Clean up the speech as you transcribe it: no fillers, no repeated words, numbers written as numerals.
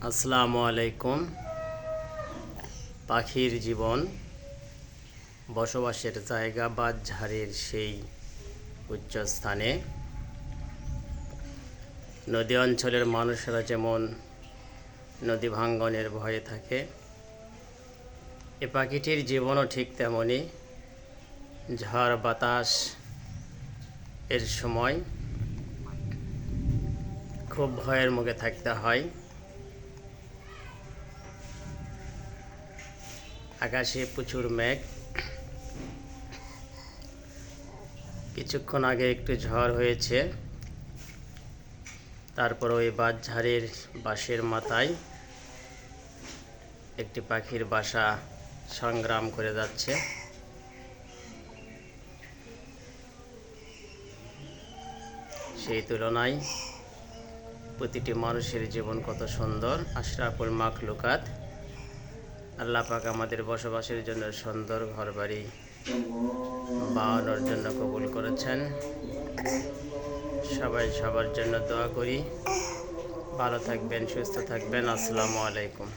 আসসালামু আলাইকুম। পাখির জীবন, বসবাসের জায়গা বাঁশঝাড়ের সেই উচ্চ স্থানে নদী অঞ্চলের মানুষেরা যেমন নদী ভাঙ্গনের ভয়ে থাকে, এ পাখিটির জীবনও ঠিক তেমনই। ঝড় বাতাস এর সময় খুব ভয়ের মুখে থাকতে হয়। আকাশে প্রচুর মেঘ। কিছুক্ষণ আগে একটু ঝড় হয়েছে, তারপর ওই বাঁশঝাড়ের বাঁশের মাথায় একটি পাখির বাসা সংগ্রাম করে যাচ্ছে। সেই তুলনায় প্রতিটি মানুষের জীবন কত সুন্দর। আশরাফুল মাখলুকাত, আল্লাহ পাক আমাদের বসবাসের জন্য সুন্দর ঘরবাড়ি বানানোর জন্য কবুল করেছেন। সবাই সবার জন্য দোয়া করি। ভালো থাকবেন, সুস্থ থাকবেন। আসসালামু আলাইকুম।